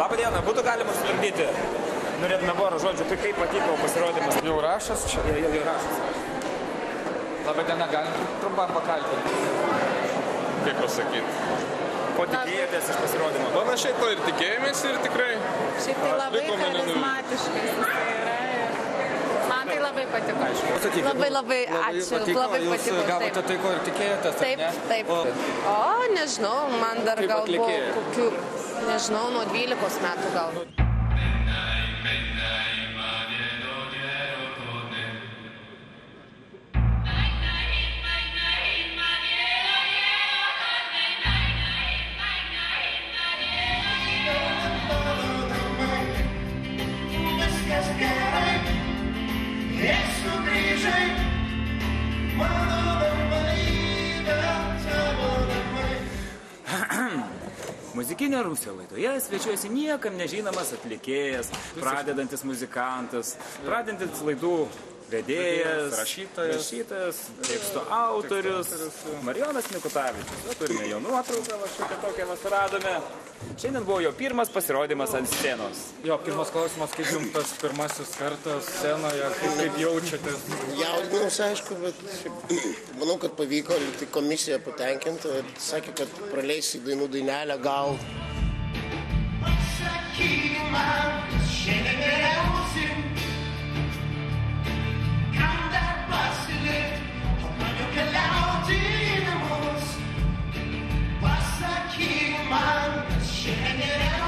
Labą dieną, būtų galima sutrukdyti. Norėtume porą žodžių, tai kaip patiko pasirodymas. Jau rašas čia? Jau rašas. Labą dieną, galim trumpam pakalbinti. Kaip pasakyti? Ko tikėjotės iš pasirodymo? Panašiai to ir tikėjomės ir tikrai. Šiaip tai labai charizmatiškai jisai yra. Man tai labai patiko. Labai ačiū. Labai patiko. Jūs gavote tai, ko ir tikėjotės, taip, ne? Taip. O, nežinau, man dar gal buvo kokių, nežinau, nuo 12 metų gal. Muzikinė Rusija laidoje svečiuojasi niekam nežinomas atlikėjas, pradedantis muzikantas, pradedantis laidų vedėjas, rašytojas, teksto autorius, Marijonas Mikutavičius. Turime jo nuotrauką, šitą tokią mes radome. Šiandien buvo jo pirmas pasirodymas ant scenos. Jo, pirmas klausimas, kaip jums tas pirmasis kartas scenoje, kaip jaučiatės? Jaudinausi, aišku, bet manau, kad pavyko, tai komisija patenkinta ir sakė, kad praleisi dainų dainelę gal. Pasakyk man, šiandien geriausi, kam dar pasilikti, o man jau keliauti į namus. Pasakyk man, šiandien geriausi.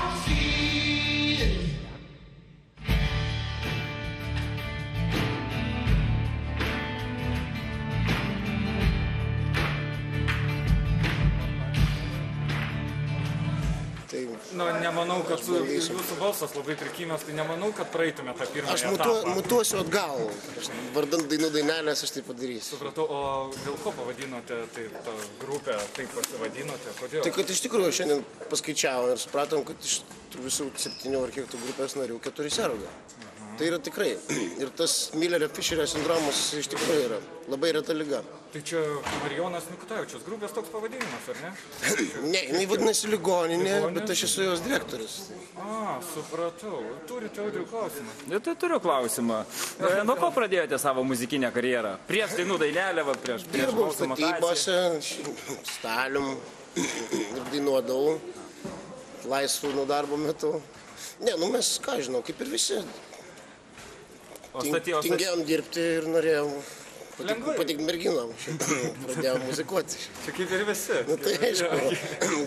Nu, nemanau, kad jūsų balsas labai prikimęs, tai nemanau, kad praeitume tą pirmąją etapą. Aš mutuosiu atgal. Vardant dainų dainelės aš tai padarysiu. Supratau, o dėl ko pavadinote tai tą grupę, taip pasivadinote, kodėl? Tai kad iš tikrųjų šiandien paskaičiavom ir supratom, kad iš visų 7 ar kiek tų grupės narių 4 serga. Tai yra tikrai. Ir tas Millerio-Fischerio sindromas iš tikrųjų yra labai reta liga. Tai čia Marijonas Mikutavičius, grupės toks pavadinimas, ar ne? Ne, jinai vadinasi ligoninė, bet aš esu jos direktorius. Supratau. Turite audrių klausimą? Tai turiu klausimą. Nuo ko pradėjote savo muzikinę karjerą? Prieš dainų dainelę, prieš dirbau statybose, stalium ir dainuodavau laisvų nuo darbo metu. Ne, mes, ką žinau, kaip ir visi. Tingėjom dirbti ir norėjom patikti merginom. Pradėjom muzikuoti. Čia kaip ir visi. Tai aišku,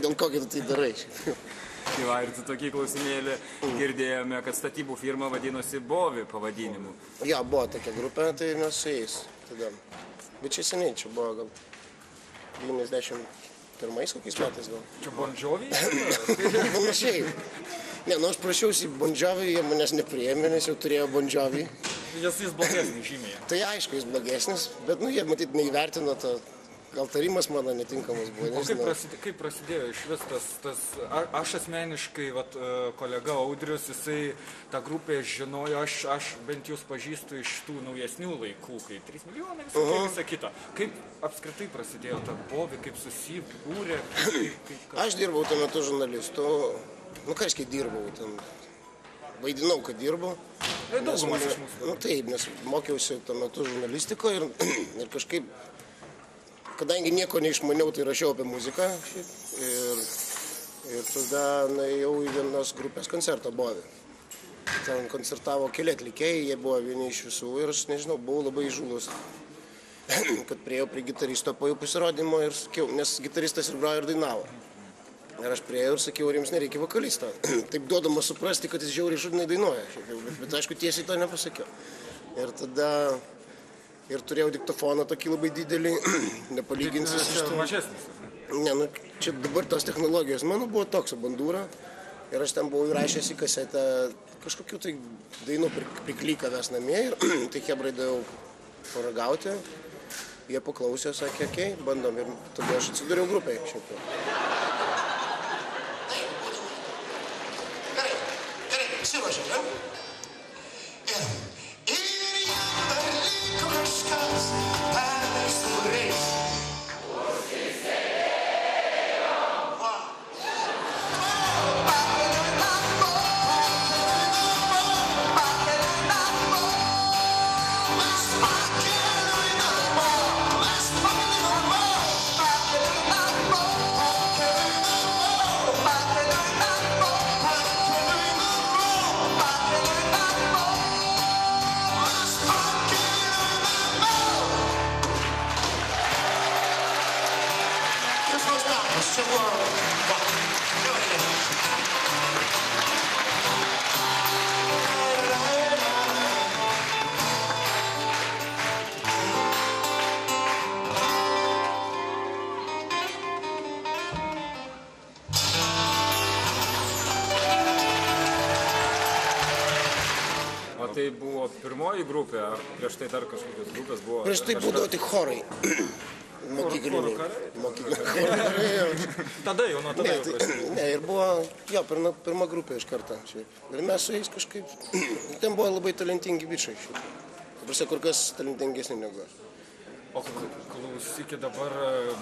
dėl kokį tu tai darai. Ir tu tokį klausimėlį girdėjome, kad statybų firma vadinosi Bovi pavadinimu. Jo, buvo tokia grupė, tai mes su jais tada. Bet čia seniai, čia buvo gal 91 kokiais metais gal. Čia Bon Jovi? Panašiai. Ne, aš prašiausi Bon Jovi, jie manęs nepriėmė, nes jau turėjo Bon Jovi. Jis blogesnis žymiai. Tai aišku, jis blogesnis, bet jie matyt neįvertino to, gal tarimas mano netinkamas buvo. O kaip prasidėjo iš vis tas, aš asmeniškai, kolega Audrius, jisai tą grupę žinojo, aš bent jūs pažįstu iš tų naujesnių laikų, kai 3 milijonai visą kitą. Kaip apskritai prasidėjo ta Bovi, kaip susibūrė? Aš dirbau tuo metu žurnalistu. Ką reiškia dirbau, ten vaidinau, kad dirbau. Daugumas iš mūsų. Taip, nes mokiausi tuo metu žurnalistikoje ir kažkaip, kadangi nieko neišmaniau, tai rašiau apie muziką. Ir tada nuėjau į vienos grupės koncertą Bovi. Ten koncertavo keli atlikėjai, jie buvo vieni iš visų ir aš nežinau, buvau labai įžūlus, kad priėjau prie gitaristo po jų pasirodymo ir sakiau, nes gitaristas ir grojo ir dainavo. Ir aš priėjau ir sakiau, ar jums nereikia vokalisto. Taip duodama suprasti, kad jis žiauriai šūdinai dainuoja. Bet aišku, tiesiai to nepasakiau. Ir tada ir turėjau diktofoną tokį labai didelį, nepalyginsi su šitų. Mažesnis? Ne, čia dabar tos technologijos. Mano buvo toks bandūra. Ir aš ten buvau įrašęs į kasetę kažkokių tai dainų priklikavęs namie. Ir tai hebrai daviau paragauti. Jie paklausė, sakė, okei, bandom. Ir tada aš atsidūriau grupėje. Pasiruošė, ne? Ir jam dar liko kažkas pernai su kuriais. Užsisėjom! tai buvo pirmoji grupė, ar prieš tai dar kažkokios grupės buvo? Prieš tai būdavo tik chorai. Mokykliniai. Tada jau, nuo tada jau. Ne, ir buvo, jo, pirma grupė iš karto. Ir mes su jais kažkaip, ten buvo labai talentingi bičiai. Prasė, kur kas talentingesni negu aš. O klausykit, dabar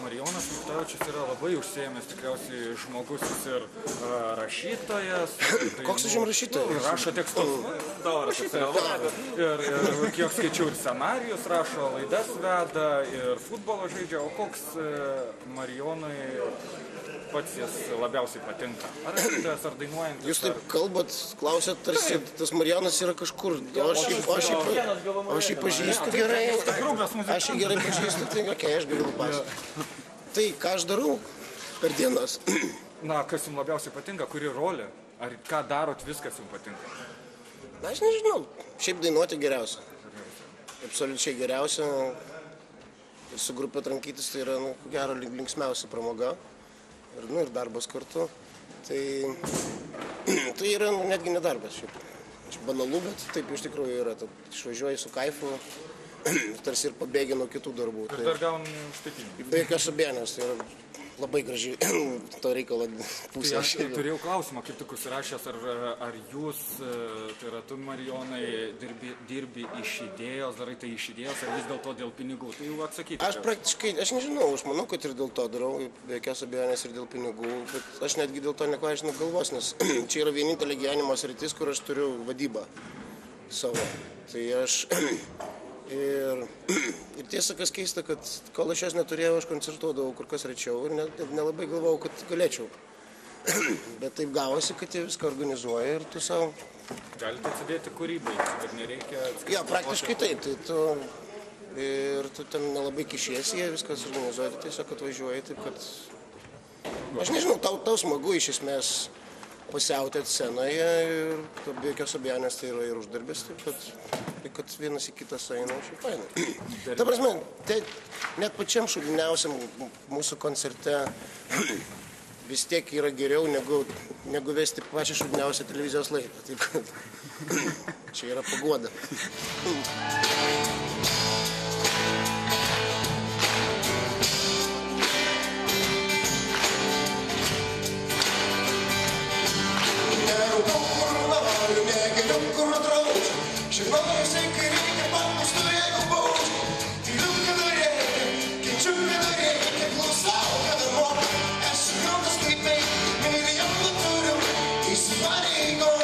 Marijonas Mikutavičius yra labai užsiėmęs tikriausiai žmogus, jis ir rašytojas. Koks aš jums rašytojas? Rašo tekstus. Ir kiek skaičiau, ir scenarijus rašo, laidas veda, ir futbolo žaidžia. O koks Marijonui pats jis labiausiai patinka? Ar rašytojas, ar dainuojantis? Jūs taip kalbat, klausėt, tarsi tas Marijonas yra kažkur. Aš jį pažįstu gerai. Aš jį gerai pažįstu, tai okei, aš galiu pasakoti. Tai ką aš darau per dienas? Na, kas jums labiausiai patinka, kuri rolė? Ar ką darot, viskas jums patinka? Na, aš nežinau. Šiaip dainuoti geriausia. Absoliučiai geriausia. Ir su grupė trankytis tai yra, gero, linksmiausia pramoga. Ir darbas kartu. Tai yra netgi nedarbas šiaip. Banalu, bet taip iš tikrųjų yra. Išvažiuoji su kaifu, tarsi ir pabėgi nuo kitų darbų. Ir dar gauni užtikrinimą. Be jokios abejonės, tai yra labai graži to reikalo pusė. Aš turėjau klausimą, kaip tik užsirašęs, ar jūs, tai yra tu, Marijonai, dirbi iš idėjos, darai tai iš idėjos, ar vis dėlto dėl pinigų? Tai jau atsakyti. Aš praktiškai, aš nežinau, aš manau, kad ir dėl to darau, be jokios abejonės ir dėl pinigų, bet aš netgi dėl to nekvaišinu galvos, nes čia yra vienintelė gyvenimo sritis, kur aš turiu vadybą savo. Tai aš ir tiesa, kas keista, kad kol aš jas neturėjau, aš koncertuodavau kur kas rečiau ir nelabai galvojau, kad galėčiau. Bet taip gavosi, kad jie viską organizuoja ir tu savo... Galite atsidėti kūrybai, bet nereikia... Ja, praktiškai taip, tai tu ten nelabai kišiesi, jie viskas organizuoja, tiesiog atvažiuoji, taip kad... Aš nežinau, tau smagu iš esmės pasiautėti scenoje ir be jokios abejonės tai yra ir uždarbis, taip kad vienas į kitą eina, šiaip fainai. Ta prasme, net pačiam šūdiniausiam mūsų koncerte vis tiek yra geriau negu vesti pačią šūdiniausią televizijos laidą. Taip kad čia yra paguoda. Žinojausi, kai reikia papustu, jeigu baudžiu. Tyliu, kada reikia, kenčiu, kada reikia, klausau, kada moku. Esu jaunas kaip tai, milijoną turiu, įsipareigoju.